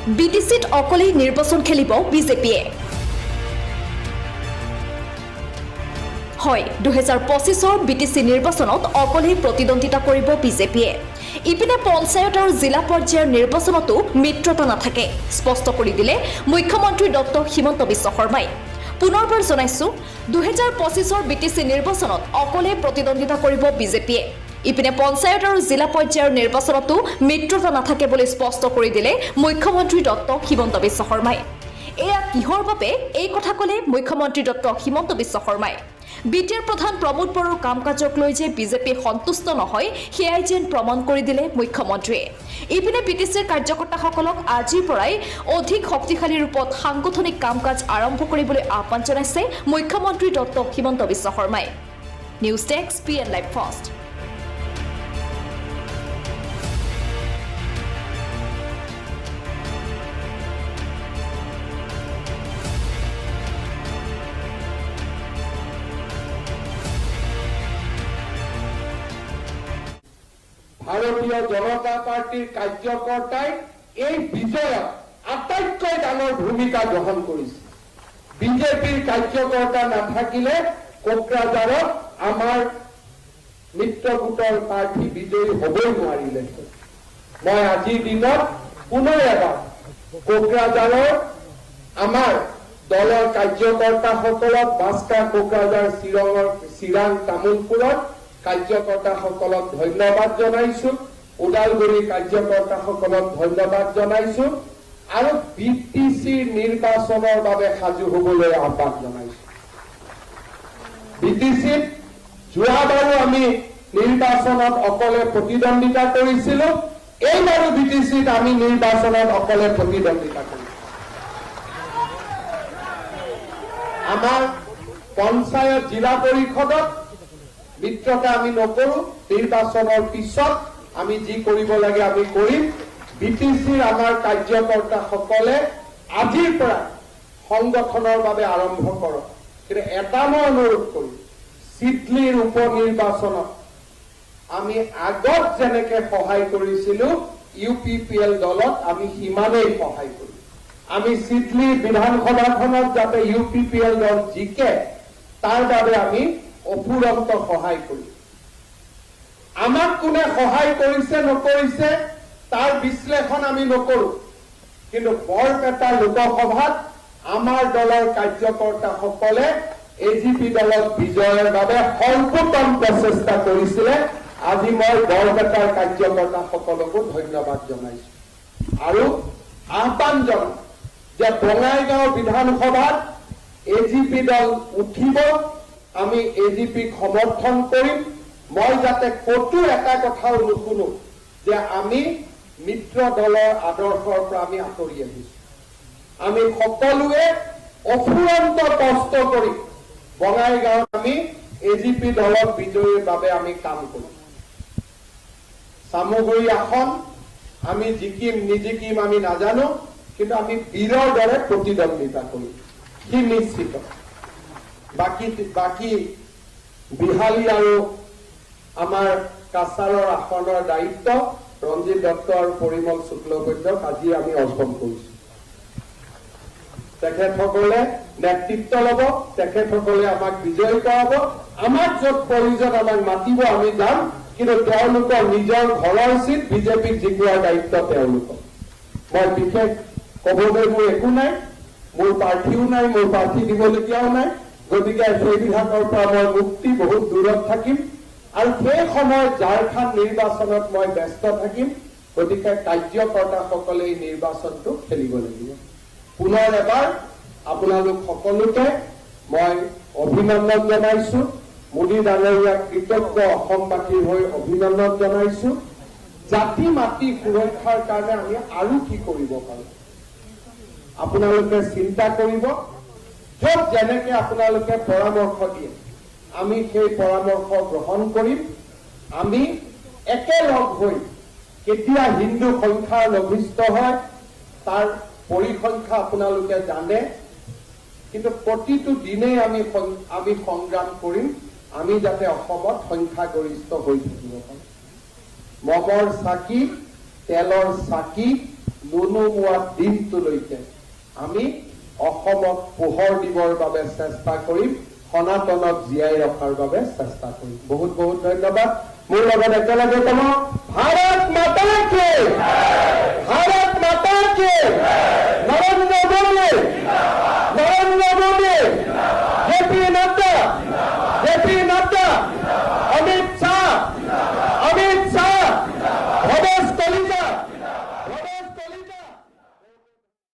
বিটিচিত অকলেই নিৰ্বাচন খেলিব বিজেপিয়ে। হয়, 2025 বিটিচি নিৰ্বাচনত অকলেই প্ৰতিদ্বন্দ্বিতা কৰিব বিজেপিয়ে। ইপিনে পঞ্চায়ত আৰু জিলা পৰ্যায়ৰ নিৰ্বাচনতো মিত্ৰতা নাথাকে, স্পষ্ট কৰি দিলে মুখ্যমন্ত্ৰী ডক্টৰ হিমন্ত বিশ্ব শৰ্মাই। পুনৰবাৰ জনাইছো, 2025 বিটিচি নিৰ্বাচনত অকলেই প্ৰতিদ্বন্দ্বিতা কৰিব বিজেপিয়ে। ইপিনে পঞ্চায়ত আৰু জিলা পৰ্যায়ৰ নিৰ্বাচনতো মিত্ৰতা নাথাকে বুলি স্পষ্ট কৰি দিলে মুখ্যমন্ত্ৰী ডক্টৰ হিমন্ত বিশ্ব শৰ্মাই। এয়া কিহৰ বাবে এই কথা ক'লে মুখ্যমন্ত্ৰী ডক্টৰ হিমন্ত বিশ্ব শৰ্মাই? বিটিআৰ প্ৰধান প্ৰমোদ বড়োৰ কাম কাজক লৈ যে বিজেপি সন্তুষ্ট নহয়, সেয়াই যেন প্ৰমাণ কৰি দিলে মুখ্যমন্ত্ৰীয়ে। ইপিনে বিটিচিৰ কাৰ্যকৰ্তাসকলক আজিৰ পৰাই অধিক শক্তিশালী ৰূপত সাংগঠনিক কাম কাজ আৰম্ভ কৰিবলৈ আহ্বান জনাইছে মুখ্যমন্ত্ৰী ডক্টৰ হিমন্ত বিশ্ব শৰ্মাই। News desk PN live first. ভাৰতীয় জনতা পাৰ্টিৰ কাৰ্যকৰ্তাই এই বিজয়ত আটাইতকৈ ডাঙৰ ভূমিকা গ্ৰহণ কৰিছে। বিজেপিৰ কাৰ্যকৰ্তা নাথাকিলে কোকৰাঝাৰত আমাৰ মিত্ৰ গোটৰ প্ৰাৰ্থী বিজয়ী হ'বই নোৱাৰিলে। মই আজিৰ দিনত পুনৰ এবাৰ কোকৰাঝাৰৰ আমাৰ দলৰ কাৰ্যকৰ্তাসকলক বাস্কা কোকৰাঝাৰ চিৰাং তামুলপুৰত কাৰ্যকৰ্তাসকলক ধন্যবাদ জনাইছো, ওদালগুৰি কাৰ্যকৰ্তাসকলক ধন্যবাদ জনাইছো আৰু বিটিচি নিৰ্বাচনৰ বাবে সাজু হ'বলৈ আহ্বান জনাইছো। বিটিচিত যোৱাবাৰো আমি নিৰ্বাচনত অকলে প্ৰতিদ্বন্দ্বিতা কৰিছিলো, এইবাৰো বিটিচিত আমি নিৰ্বাচনত অকলে প্ৰতিদ্বন্দ্বিতা কৰিছো। আমাৰ পঞ্চায়ত জিলা পৰিষদত মিত্ৰতা আমি নকৰো, নিৰ্বাচনৰ পিছত আমি যি কৰিব লাগে আমি কৰিম। বিটিচিৰ আমাৰ কাৰ্যকৰ্তাসকলে আজিৰ পৰা সংগঠনৰ বাবে আৰম্ভ কৰক। কিন্তু এটা মই অনুৰোধ কৰিম, চিডলিৰ উপ নিৰ্বাচনত আমি আগত যেনেকে সহায় কৰিছিলো UPPL দলত আমি সিমানেই সহায় কৰিম। আমি চিডলি বিধানসভাখনত যাতে UPPL দল জিকে তাৰ বাবে আমি অফুৰন্ত সহায় কৰিম। আমাক কোনে সহায় কৰিছে নকৰিছে তাৰ বিশ্লেষণ আমি নকৰো, কিন্তু বৰপেটা লোকসভাত আমাৰ দলৰ কাৰ্যকৰ্তাসকলে AGP দলক বিজয়ৰ বাবে সৰ্বোত্তম প্ৰচেষ্টা কৰিছিলে। আজি মই বৰপেটাৰ কাৰ্যকৰ্তাসকলকো ধন্যবাদ জনাইছো আৰু আহ্বান জনাম যে বঙাইগাঁও বিধানসভাত AGP দল উঠিব, আমি AGPক সমৰ্থন কৰিম। মই যাতে কতো এটা কথাও নুশুনো যে আমি মিত্ৰ দলৰ আদৰ্শৰ পৰা আমি আঁতৰি আহিছো। আমি সকলোৱে অফুৰন্ত কষ্ট কৰি বঙাইগাঁৱত আমি AGP দলক বিজয়ীৰ বাবে আমি কাম কৰিম। চামগুৰি আসন আমি জিকিম নিজিকিম আমি নাজানো, কিন্তু আমি বীৰৰ দৰে প্ৰতিদ্বন্দ্বিতা কৰিম, সি নিশ্চিত। বাকী বিহালী আৰু আমাৰ কাছাৰৰ আসনৰ দায়িত্ব ৰঞ্জিত দত্ত আৰু পৰিমল শুক্লবৈদ্যক আজি আমি অৰ্পণ কৰিছো। তেখেতসকলে নেতৃত্ব ল'ব, তেখেতসকলে আমাক বিজয় কৰাব, আমাক য'ত প্ৰয়োজন আমাক মাতিব আমি যাম, কিন্তু তেওঁলোকৰ নিজৰ ঘৰৰ চিট বিজেপিক জিকোৱাৰ দায়িত্ব তেওঁলোকৰ। মই বিশেষ ক'বলৈ মোৰ একো নাই, মোৰ প্ৰাৰ্থীও নাই, মোৰ প্ৰাৰ্থী দিবলগীয়াও নাই। গতিকে সেইবিলাকৰ পৰা মই মুক্তি বহুত দূৰত থাকিম আৰু সেই সময়ত ঝাৰখণ্ড নিৰ্বাচনত মই ব্যস্ত থাকিম। গতিকে কাৰ্যকৰ্তাসকলে এই নিৰ্বাচনটো খেলিব লাগিব। পুনৰ এবাৰ আপোনালোক সকলোকে মই অভিনন্দন জনাইছো। মোদী ডাঙৰীয়াক কৃতজ্ঞ অসমবাসীৰ হৈ অভিনন্দন জনাইছো। জাতি মাটি সুৰক্ষাৰ কাৰণে আমি আৰু কি কৰিব পাৰো আপোনালোকে চিন্তা কৰিব। য'ত যেনেকে আপোনালোকে পৰামৰ্শ দিয়ে আমি সেই পৰামৰ্শ গ্ৰহণ কৰিম। আমি একেলগ হৈ কেতিয়া হিন্দু সংখ্যা লঘিষ্ঠ হয় তাৰ পৰিসংখ্যা আপোনালোকে জানে, কিন্তু প্ৰতিটো দিনেই আমি সংগ্ৰাম কৰিম আমি যাতে অসমত সংখ্যাগৰিষ্ঠ হৈ থাকিব পাৰোঁ। মমৰ চাকি তেলৰ চাকি নুনুমোৱা দিনটোলৈকে আমি অসমক পোহৰ দিবৰ বাবে চেষ্টা কৰিম, সনাতনক জীয়াই ৰখাৰ বাবে চেষ্টা কৰিম। বহুত বহুত ধন্যবাদ। মোৰ লগত একেলগে কম, ভাৰত মাতা কি, ভাৰত মাতা কি।